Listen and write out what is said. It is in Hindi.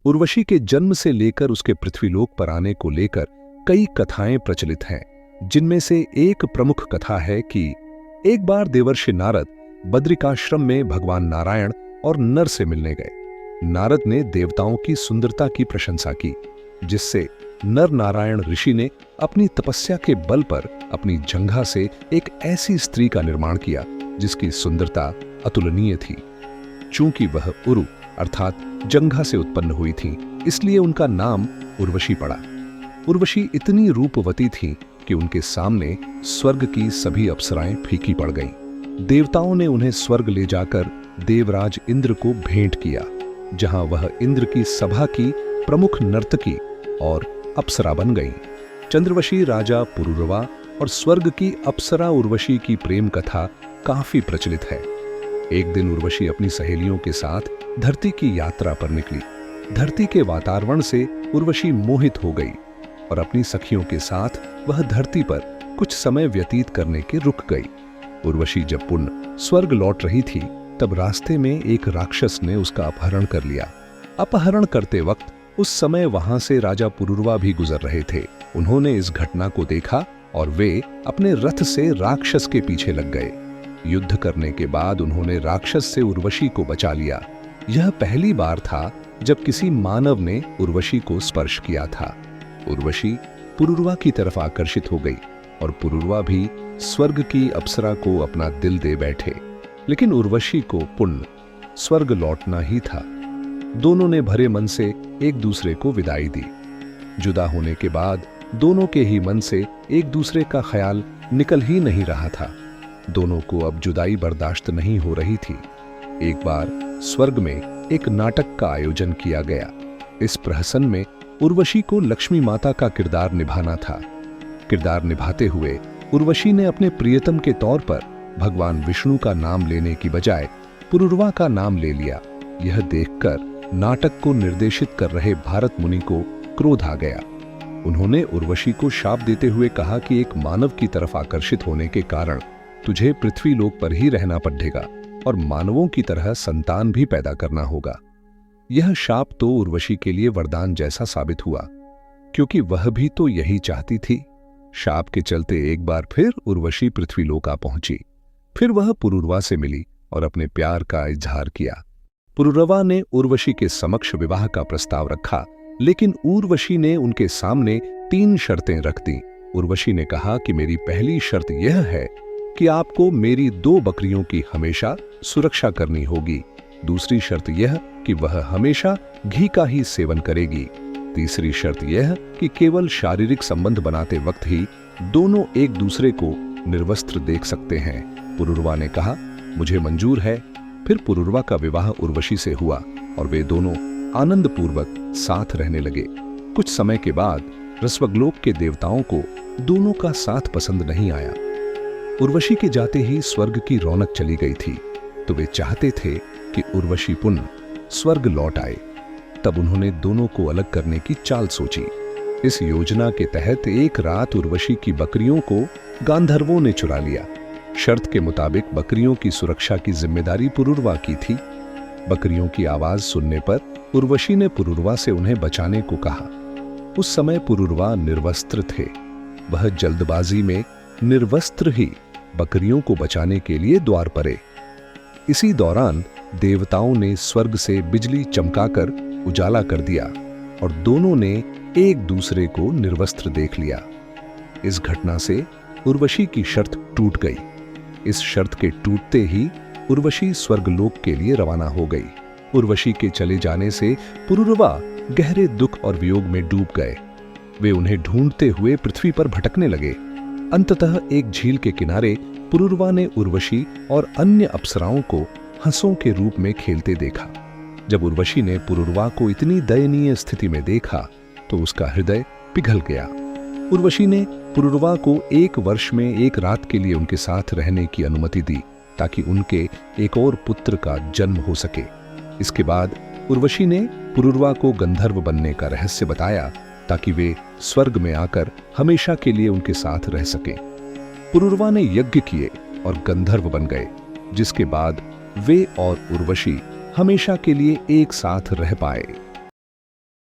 उर्वशी के जन्म से लेकर उसके पृथ्वीलोक पर आने को लेकर कई कथाएं प्रचलित हैं, जिनमें से एक प्रमुख कथा है कि एक बार देवर्षि नारद बद्रिकाश्रम में भगवान नारायण और नर से मिलने गए। नारद ने देवताओं की सुंदरता की प्रशंसा की, जिससे नर नारायण ऋषि ने अपनी तपस्या के बल पर अपनी जंघा से एक ऐसी स्त्री का निर्माण किया जिसकी सुंदरता अतुलनीय थी। चूंकि वह उरु अर्थात जंघा से उत्पन्न हुई थी, इसलिए उनका नाम उर्वशी पड़ा। उर्वशी इतनी रूपवती थी कि उनके सामने स्वर्ग की सभी अप्सराएं फीकी पड़ गईं। देवताओं ने उन्हें स्वर्ग ले जाकर देवराज इंद्र को भेंट किया, जहां वह इंद्र की सभा की प्रमुख नर्तकी और अप्सरा बन गईं। चंद्रवशी राजा पुरुरवा और स्वर्ग की अप्सरा उर्वशी की प्रेम कथा काफी प्रचलित है। एक दिन उर्वशी अपनी सहेलियों के साथ धरती की यात्रा पर निकली। धरती के वातावरण से उर्वशी मोहित हो गई और अपनी सखियों के साथ वह धरती पर कुछ समय व्यतीत करने के रुक गई। उर्वशी जब पुनः स्वर्ग लौट रही थी, तब रास्ते में एक राक्षस ने उसका अपहरण कर लिया। अपहरण करते वक्त उस समय वहां से राजा पुरुरवा भी गुजर रहे थे। उन्होंने इस घटना को देखा और वे अपने रथ से राक्षस के पीछे लग गए। युद्ध करने के बाद उन्होंने राक्षस से उर्वशी को बचा लिया। यह पहली बार था जब किसी मानव ने उर्वशी को स्पर्श किया था। उर्वशी पुरुरवा की तरफ आकर्षित हो गई और पुरुरवा भी स्वर्ग की अप्सरा को अपना दिल दे बैठे। लेकिन उर्वशी को पुनः स्वर्ग लौटना ही था। दोनों ने भरे मन से एक दूसरे को विदाई दी। जुदा होने के बाद दोनों के ही मन से एक दूसरे का ख्याल निकल ही नहीं रहा था। दोनों को अब जुदाई बर्दाश्त नहीं हो रही थी। एक बार स्वर्ग में एक नाटक का आयोजन किया गया। इस प्रहसन में उर्वशी को लक्ष्मी माता का किरदार निभाना था। किरदार निभाते हुए उर्वशी ने अपने प्रियतम के तौर पर भगवान विष्णु का नाम लेने की बजाय पुरुरवा का नाम ले लिया। यह देखकर नाटक को निर्देशित कर रहे भारत मुनि को क्रोध आ गया। उन्होंने उर्वशी को शाप देते हुए कहा कि एक मानव की तरफ आकर्षित होने के कारण तुझे पृथ्वी लोक पर ही रहना पड़ेगा और मानवों की तरह संतान भी पैदा करना होगा। यह शाप तो उर्वशी के लिए वरदान जैसा साबित हुआ, क्योंकि वह भी तो यही चाहती थी। शाप के चलते एक बार फिर उर्वशी पृथ्वी लोक आ पहुंची। फिर वह पुरुरवा से मिली और अपने प्यार का इजहार किया। पुरुरवा ने उर्वशी के समक्ष विवाह का प्रस्ताव रखा, लेकिन उर्वशी ने उनके सामने 3 शर्तें रख दी। उर्वशी ने कहा कि मेरी पहली शर्त यह है कि आपको मेरी 2 बकरियों की हमेशा सुरक्षा करनी होगी। दूसरी शर्त यह कि वह हमेशा घी का ही सेवन करेगी। तीसरी शर्त यह कि केवल शारीरिक संबंध बनाते वक्त ही दोनों एक दूसरे को निर्वस्त्र देख सकते हैं। पुरुरवा ने कहा, मुझे मंजूर है। फिर पुरुरवा का विवाह उर्वशी से हुआ और वे दोनों आनंद पूर्वक साथ रहने लगे। कुछ समय के बाद रस्वगलोक के देवताओं को दोनों का साथ पसंद नहीं आया। उर्वशी के जाते ही स्वर्ग की रौनक चली गई थी, तो वे चाहते थे कि उर्वशी पुनः स्वर्ग लौट आए। तब उन्होंने दोनों को अलग करने की चाल सोची। इस योजना के तहत एक रात उर्वशी की बकरियों को गांधर्वों ने चुरा लिया। शर्त के मुताबिक बकरियों की सुरक्षा की जिम्मेदारी पुरुरवा की थी। बकरियों की आवाज सुनने पर उर्वशी ने पुरुरवा से उन्हें बचाने को कहा। उस समय पुरुरवा निर्वस्त्र थे। वह जल्दबाजी में निर्वस्त्र ही बकरियों को बचाने के लिए द्वार परे। इसी दौरान देवताओं ने स्वर्ग से बिजली चमकाकर उजाला कर दिया और दोनों ने एक दूसरे को निर्वस्त्र देख लिया। इस घटना से उर्वशी की शर्त टूट गई। इस शर्त के टूटते ही उर्वशी स्वर्गलोक के लिए रवाना हो गई। उर्वशी के चले जाने से पुरुरवा गहरे दुख और वियोग में डूब गए। वे उन्हें ढूंढते हुए पृथ्वी पर भटकने लगे। अंततः एक झील के किनारे पुरुरवा ने उर्वशी और अन्य अप्सराओं को हंसों के रूप में खेलते देखा। जब उर्वशी ने पुरुरवा को इतनी दयनीय स्थिति में देखा तो उसका हृदय पिघल गया। उर्वशी ने पुरुरवा को 1 वर्ष में 1 रात के लिए उनके साथ रहने की अनुमति दी, ताकि उनके एक और पुत्र का जन्म हो सके। इसके बाद उर्वशी ने पुरुरवा को गंधर्व बनने का रहस्य बताया, ताकि वे स्वर्ग में आकर हमेशा के लिए उनके साथ रह सकें। पुरुरवा ने यज्ञ किए और गंधर्व बन गए, जिसके बाद वे और उर्वशी हमेशा के लिए एक साथ रह पाए।